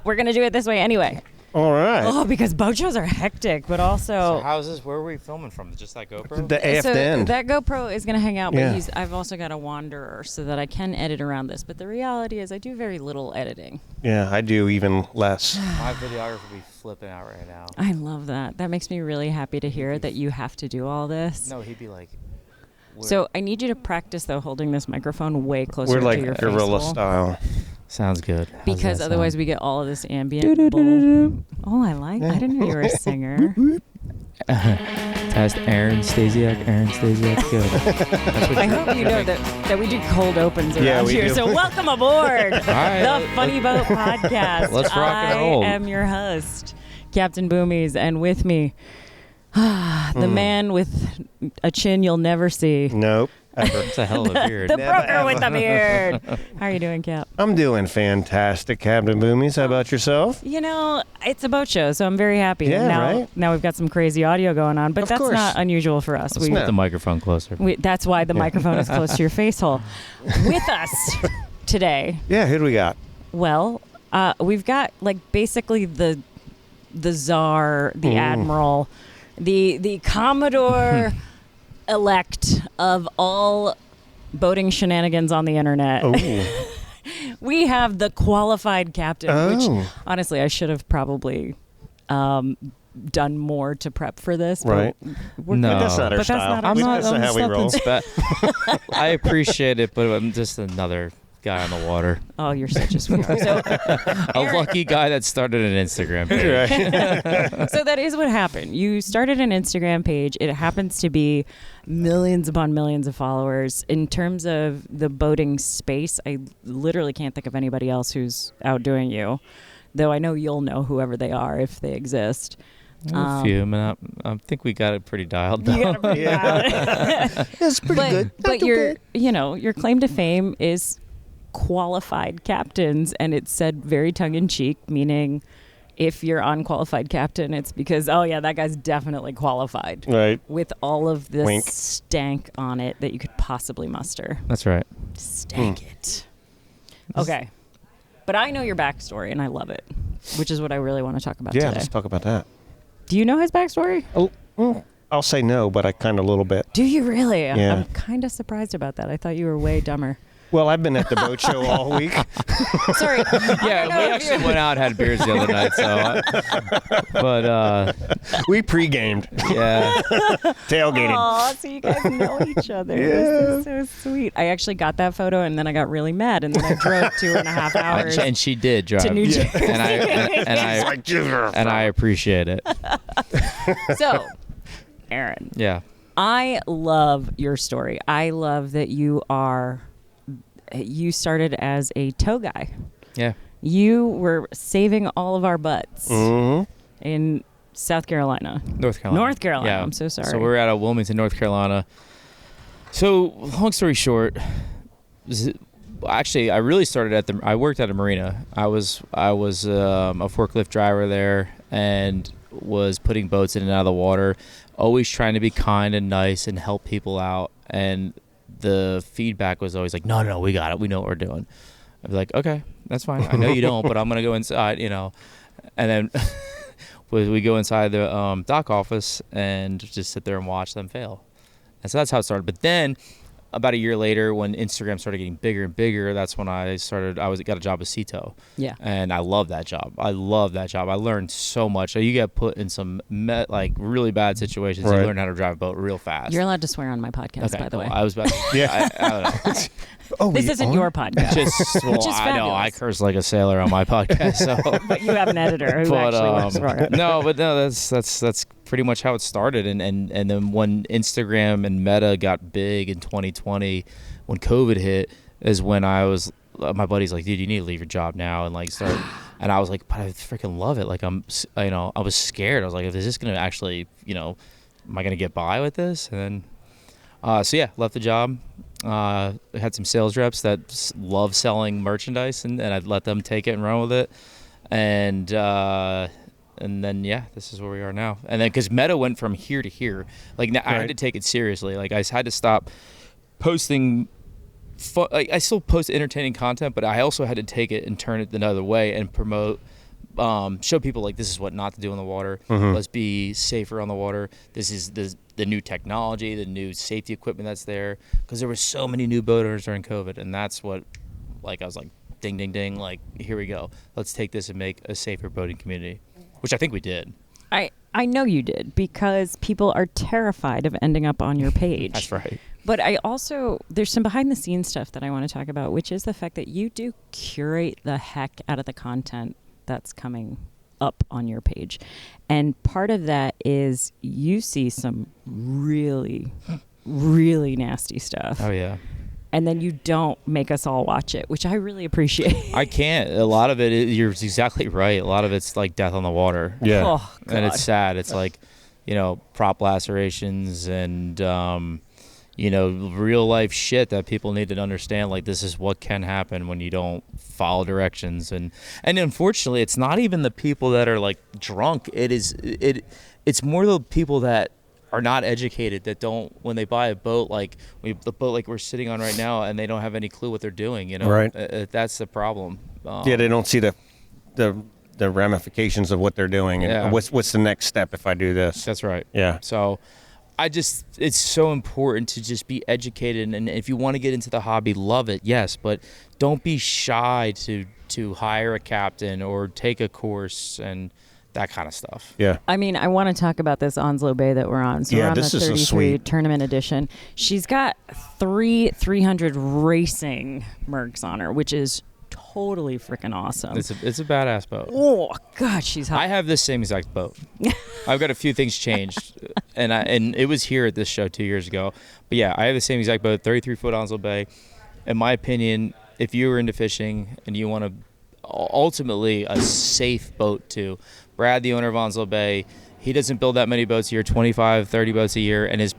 We're going to do it this way anyway. All right. Oh, because boat shows are hectic, but also... So how's this? Where are we filming from? Just that GoPro? The aft so end. that GoPro is going to hang out, but Yeah. I've also got a wanderer so that I can edit around this. But the reality is I do very little editing. Yeah, I do even less. My videographer would be flipping out right now. I love that. That makes me really happy to hear that you have to do all this. No, he'd be like... So I need you to practice, though, holding this microphone way closer We're like to your gorilla face hole. style. Sounds good. How's Because that otherwise sound? we get all of this ambient bull. Oh, I didn't know you were a singer. Test Aaron Stasiak. Good. I hope you know that we do cold opens around Yeah, we here. do. So welcome aboard right. the Funny Boat Podcast. Let's rock and roll. I am your host, Captain Boomies, and with me, the man with a chin you'll never see. Nope. Ever. It's a hell of a beard. The Never broker with the beard. How are you doing, Cap? I'm doing fantastic, Captain Boomies. How about yourself? You know, it's a boat show, so I'm very happy. Yeah, now, right? Now we've got some crazy audio going on, but Of that's course. not unusual for us. Let's put the microphone closer. That's why the microphone is close to your face hole. With us today, Yeah, who do we got? well, we've got like basically the czar, the admiral, the Commodore elect of all boating shenanigans on the internet. Oh. We have the qualified captain, which Oh. honestly I should have probably done more to prep for this. Right. We're No. good. That's not our But that's style. not our That's not how we roll. I appreciate it, but I'm just another guy on the water. Oh, you're such a sweetheart. So, A lucky guy that started an Instagram page. Right. so that is what happened. You started an Instagram page. It happens to be millions upon millions of followers. In terms of the boating space, I literally can't think of anybody else who's outdoing you, though I know you'll know whoever they are if they exist. A few. I think we got it pretty dialed down. You got it pretty bad. It's pretty good. But your claim to fame is qualified captains, and it's said very tongue-in-cheek, meaning if you're unqualified captain, it's because, oh yeah, that guy's definitely qualified. Right. With all of this Wink. stank on it that you could possibly muster. That's right. Stank it. Okay. But I know your backstory, and I love it, which is what I really want to talk about Yeah, today. let's talk about that. Do you know his backstory? Oh, well, I'll say no, but I kind of a little bit. Do you really? Yeah. I'm kind of surprised about that. I thought you were way dumber. Well, I've been at the boat show all week. Sorry. Yeah, we actually went out and had beers the other night. We pre-gamed. Yeah. Tailgated. Oh, so you guys know each other. This is so sweet. I actually got that photo, and then I got really mad, and then I drove 2.5 hours And she did drive. to New Jersey. And I appreciate it. So, Aaron, Yeah. I love your story. I love that you started as a tow guy. Yeah. You were saving all of our butts in South Carolina. North Carolina. North Carolina. Yeah. I'm so sorry. So we're out of Wilmington, North Carolina. So long story short, actually I really started I worked at a marina. I was a forklift driver there and was putting boats in and out of the water, always trying to be kind and nice and help people out. And the feedback was always like, no, we got it. We know what we're doing. I'd be like, okay, that's fine. I know you don't, but I'm going to go inside, And then we go inside the dock office and just sit there and watch them fail. And so that's how it started. But then about a year later, when Instagram started getting bigger and bigger, that's when I got a job with Cito. Yeah. And I love that job. I learned so much. So you get put in some really bad situations. Right. You learn how to drive a boat real fast. You're allowed to swear on my podcast, by the way. I was about to, Yeah. I don't know. Oh, This we isn't are? your podcast. Which is I know I fabulous. curse like a sailor on my podcast. So, But you have an editor who actually works for it. no, that's pretty much how it started. And then when Instagram and Meta got big in 2020, when COVID hit, is when I was. My buddy's like, dude, you need to leave your job now and start. And I was like, but I freaking love it. I was scared. I was like, is this gonna actually, am I gonna get by with this? And then, left the job. Had some sales reps that love selling merchandise, and I'd let them take it and run with it. And then this is where we are now. And then because Meta went from here to here, I had to take it seriously. I had to stop posting I still post entertaining content, but I also had to take it and turn it another way and promote, show people like this is what not to do in the water. Let's be safer on the water. This is the new technology, the new safety equipment that's there, because there were so many new boat owners during COVID, and that's what, like, I was like, ding, ding, ding, like, here we go. Let's take this and make a safer boating community, which I think we did. I know you did, because people are terrified of ending up on your page. That's right. But I also, there's some behind the scenes stuff that I want to talk about, which is the fact that you do curate the heck out of the content that's coming up on your page. And part of that is you see some really, really nasty stuff. Oh, yeah. And then you don't make us all watch it, which I really appreciate. I can't. A lot of it, you're exactly right. A lot of it's like death on the water. Yeah. Oh, God. And it's sad. It's like, prop lacerations and, real life shit that people need to understand. Like, this is what can happen when you don't follow directions. And unfortunately, it's not even the people that are like drunk. It's more the people that are not educated, that don't, when they buy a boat, like the boat like we're sitting on right now, and they don't have any clue what they're doing. Right. That's the problem. They don't see the ramifications of what they're doing, and what's the next step if I do this. That's right. Yeah. So it's so important to just be educated, and if you want to get into the hobby, love it, yes, but don't be shy to hire a captain or take a course and that kind of stuff. Yeah. I mean, I want to talk about this Onslow Bay that we're on. So Yeah, we're on this the is so 33 sweet. tournament edition. She's got 300 racing Mercs on her, which is totally freaking awesome. It's a badass boat. Oh, God, she's hot. I have this same exact boat. I've got a few things changed, and it was here at this show 2 years ago. But yeah, I have the same exact boat, 33-foot Onslow Bay. In my opinion, if you were into fishing and you want to ultimately a safe boat too, Brad, the owner of Onslow Bay, he doesn't build that many boats a year, 25, 30 boats a year, and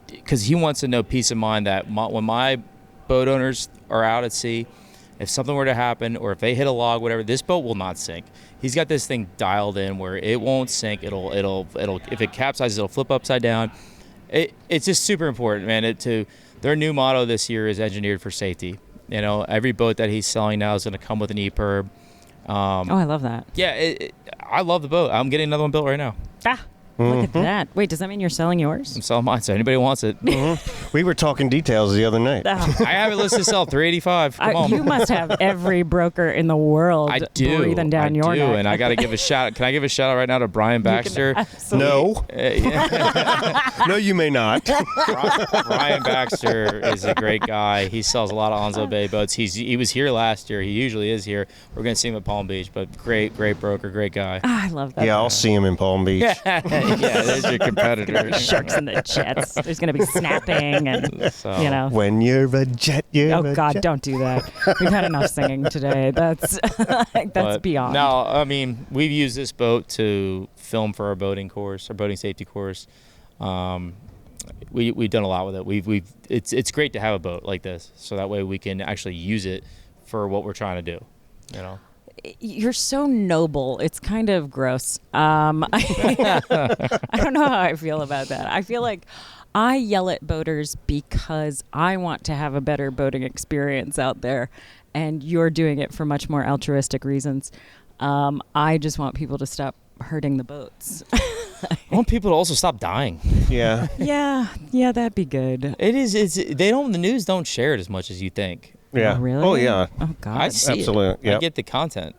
because he wants to know peace of mind that when my boat owners are out at sea, if something were to happen or if they hit a log, whatever, this boat will not sink. He's got this thing dialed in where it won't sink. It'll if it capsizes, it'll flip upside down. It's just super important, man. Their new motto this year is engineered for safety. Every boat that he's selling now is going to come with an EPIRB. I love that. Yeah, I love the boat. I'm getting another one built right now. Look at that. Wait, does that mean you're selling yours? I'm selling mine, so anybody wants it. We were talking details the other night. I have it listed to sell $385. Come on. You must have every broker in the world breathing down your neck. And I got to give a shout out. Can I give a shout out right now to Brian Baxter? No. Yeah. No, you may not. Brian Baxter is a great guy. He sells a lot of Onslow Bay boats. He was here last year. He usually is here. We're going to see him at Palm Beach, but great broker, great guy. I love that. Yeah, I'll see him in Palm Beach. Yeah, there's your competitor. Sharks in the jets. There's going to be snapping and, When you're a jet, you're Oh, a God, jet. don't do that. We've had enough singing today. That's beyond. No, I mean, we've used this boat to film for our boating course, our boating safety course. We've done a lot with it. It's great to have a boat like this, so that way we can actually use it for what we're trying to do, You're so noble. It's kind of gross. I don't know how I feel about that. I feel like I yell at boaters because I want to have a better boating experience out there, and you're doing it for much more altruistic reasons. I just want people to stop hurting the boats. I want people to also stop dying. Yeah. Yeah, that'd be good. It is. The news don't share it as much as you think. Yeah. Oh, really? Oh, yeah. Oh, God. I see Absolutely. it. I Yep. get the content.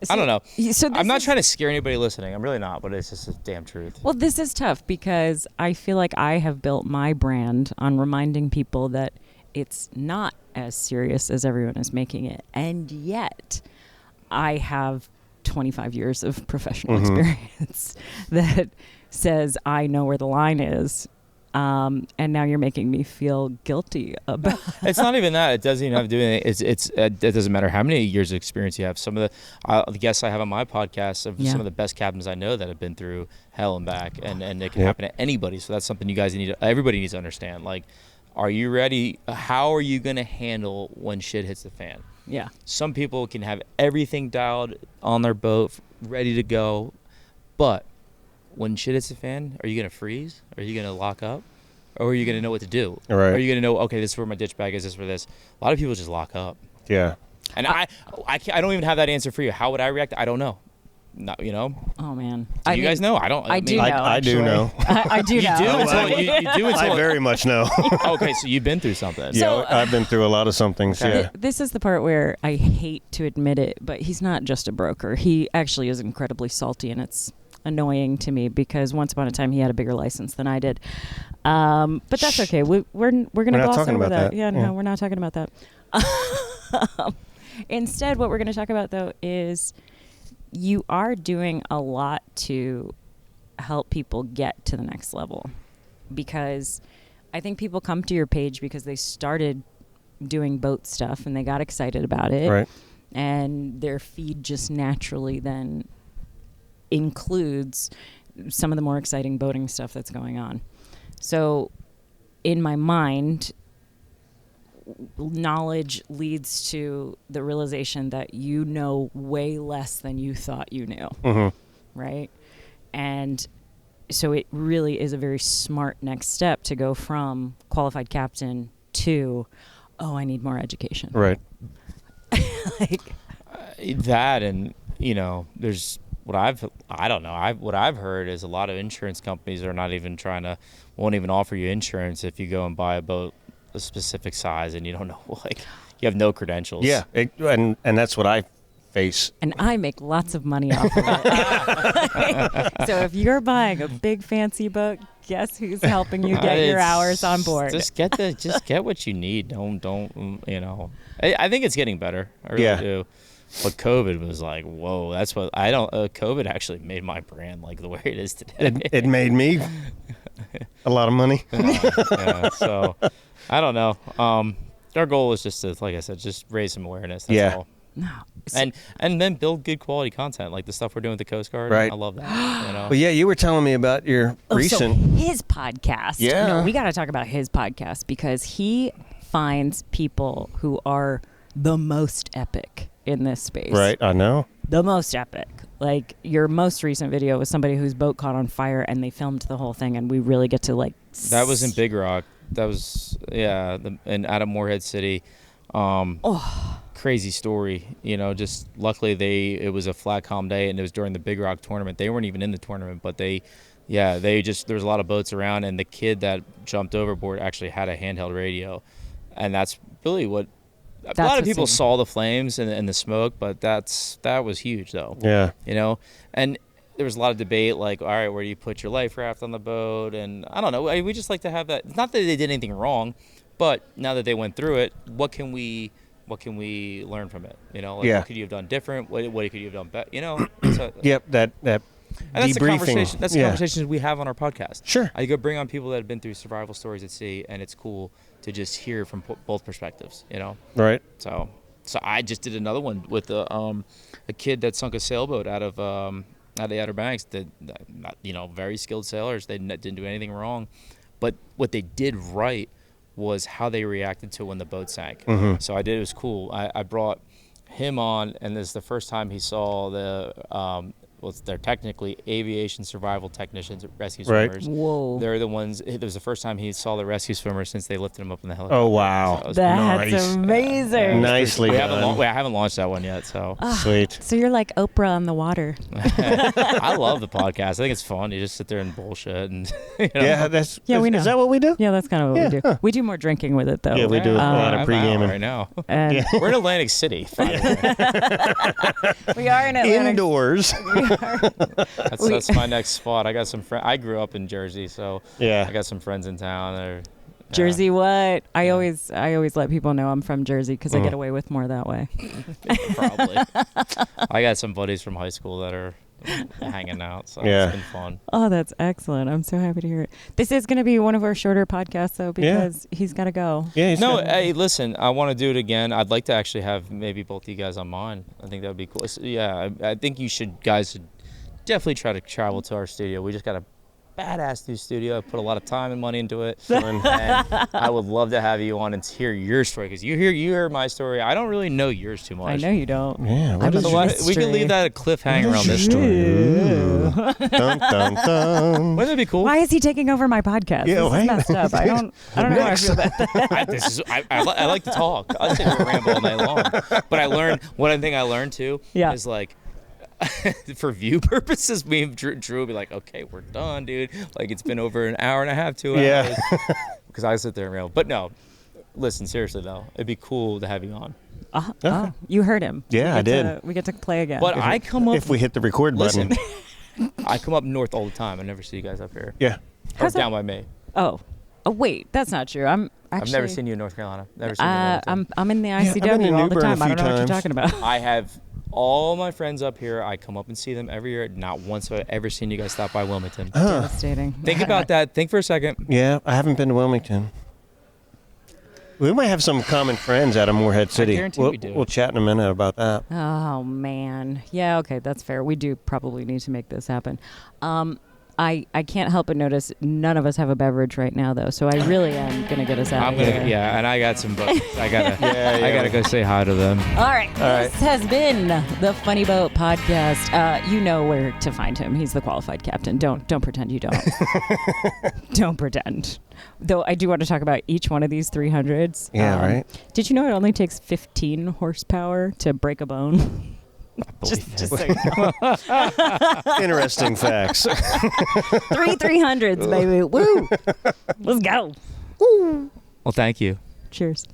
I don't know. So I'm not trying to scare anybody listening. I'm really not, but it's just the damn truth. Well, this is tough because I feel like I have built my brand on reminding people that it's not as serious as everyone is making it. And yet, I have 25 years of professional experience that says I know where the line is. And now you're making me feel guilty about It's not even that. It doesn't even have to do anything. It doesn't matter how many years of experience you have. Some of the guests I have on my podcast of some of the best captains I know that have been through hell and back, and it can happen to anybody. So that's something you guys everybody needs to understand. Like, are you ready? How are you going to handle when shit hits the fan? Yeah. Some people can have everything dialed on their boat, ready to go, but when shit hits the fan, are you going to freeze? Are you going to lock up? or are you going to know what to do? Right. Are you going to know, okay, this is where my ditch bag is, this is where this. A lot of people just lock up. Yeah. And I don't even have that answer for you. How would I react? I don't know. Not, Oh man. Do you guys know? I don't. I do know. I do know. I do know. You do until I very much know. Okay, so you've been through something. Yeah, I've been through a lot of something. Yeah. This is the part where I hate to admit it, but he's not just a broker. He actually is incredibly salty, and it's annoying to me because once upon a time he had a bigger license than I did. But that's okay. We're going to gloss over that. Yeah, no, we're not talking about that. Instead, what we're going to talk about, though, is you are doing a lot to help people get to the next level, because I think people come to your page because they started doing boat stuff and they got excited about it. Right. And their feed just naturally then includes some of the more exciting boating stuff that's going on. So in my mind, knowledge leads to the realization that you know way less than you thought you knew. Mm-hmm. Right? And so it really is a very smart next step to go from qualified captain to, I need more education. Right. That, and there's what I've heard is a lot of insurance companies are not even won't even offer you insurance if you go and buy a boat a specific size and you don't know, you have no credentials. Yeah, and that's what I face. And I make lots of money off of it. So if you're buying a big fancy boat, guess who's helping you get your hours on board? Just get what you need. Don't I think it's getting better. I really do. But COVID was like, whoa, that's what COVID actually made my brand like the way it is today. It made me a lot of money. So I don't know. Our goal is just to, like I said, just raise some awareness. That's all. No. And then build good quality content like the stuff we're doing with the Coast Guard. Right. I love that. Well, yeah, you were telling me about your recent. So his podcast. Yeah. No, we got to talk about his podcast because he finds people who are the most epic in this space. Right, I know. The most epic. Like your most recent video was somebody whose boat caught on fire and they filmed the whole thing, and we really get to That was in Big Rock. That was and out of Morehead City. Crazy story. Just luckily it was a flat calm day and it was during the Big Rock tournament. They weren't even in the tournament, but there was a lot of boats around, and the kid that jumped overboard actually had a handheld radio, and that's really what. A lot of people saw the flames and the smoke, but that was huge though. Yeah. And there was a lot of debate, like, all right, where do you put your life raft on the boat? And I don't know. We just like to have that. It's not that they did anything wrong, but now that they went through it, what can we learn from it? What could you have done different? What could you have done better? Yep. That and debriefing. That's the conversations we have on our podcast. Sure. I go bring on people that have been through survival stories at sea, and it's cool to just hear from both perspectives. Right. So I just did another one with a kid that sunk a sailboat out of the Outer Banks. That very skilled sailors. They didn't do anything wrong, but what they did right was how they reacted to when the boat sank. Mm-hmm. So it was cool. I brought him on, and this is the first time he saw the they're technically aviation survival technicians, rescue swimmers. Right. Whoa. They're the ones. It was the first time he saw the rescue swimmers since they lifted him up in the helicopter. Oh wow, So that's nice. amazing. Nicely done. I haven't launched that one yet. So Sweet. So you're like Oprah on the water. I love the podcast. I think it's fun. You just sit there and bullshit and Yeah, we know. Is that what we do? Yeah, that's kind of what we do. Huh. We do more drinking with it though. Yeah, we do a lot of I'm pre-gaming out right now. And We're in Atlantic City. we are in Atlanta. Indoors. That's my next spot. I got some friends. I grew up in Jersey, so Yeah. I got some friends in town. Jersey, what? I always let people know I'm from Jersey because I get away with more that way. Probably. I got some buddies from high school that are hanging out, so Yeah. it's been fun. Oh, that's excellent. I'm so happy to hear it. This is going to be one of our shorter podcasts, though, because he's got to go. Yeah. Hey, listen, I want to do it again. I'd like to actually have maybe both of you guys on mine. I think that would be cool. So, I think you guys should definitely try to travel to our studio. We just got to badass new studio. I put a lot of time and money into it. And I would love to have you on and hear your story, because you hear my story. I don't really know yours too much. I know you don't. Yeah. We can leave that a cliffhanger on this story. Dun, dun, dun. Wouldn't that be cool? Why is he taking over my podcast? Yeah, this is messed up. I don't know how I feel about that. I like to talk. I sit here and ramble all night long. But I learned, one thing I learned too is like, for view purposes, me and Drew will be like, okay, we're done, dude. Like, it's been over an hour and a half, 2 hours. Yeah. Because I sit there and ramble. But no, listen, seriously though, it'd be cool to have you on. Oh, you heard him. Yeah, I did. We get to play again. But I come up. If we hit the record button. Listen, I come up north all the time. I never see you guys up here. Yeah. Or down by me. Oh, wait, that's not true. I've never seen you in North Carolina. Never seen you in Wilmington. I'm in the I've been ICW in all the New Bern time. a I few don't know what you're times. talking about. I have all my friends up here. I come up and see them every year. Not once have I ever seen you guys stop by Wilmington. Devastating. Think about that. Think for a second. Yeah, I haven't been to Wilmington. We might have some common friends out of Morehead City. guarantee we do. We'll chat in a minute about that. Oh, man. Yeah, okay, that's fair. We do probably need to make this happen. I can't help but notice none of us have a beverage right now, though, so I really am going to get us out of here. And I got some boats. I gotta go say hi to them. All right. This has been the Funny Boat Podcast. You know where to find him. He's the qualified captain. Don't pretend you don't. Don't pretend. Though I do want to talk about each one of these 300s. Yeah, right. Did you know it only takes 15 horsepower to break a bone? Just so you know. Interesting facts. 300s, baby. Woo. Let's go. Woo. Well, thank you. Cheers.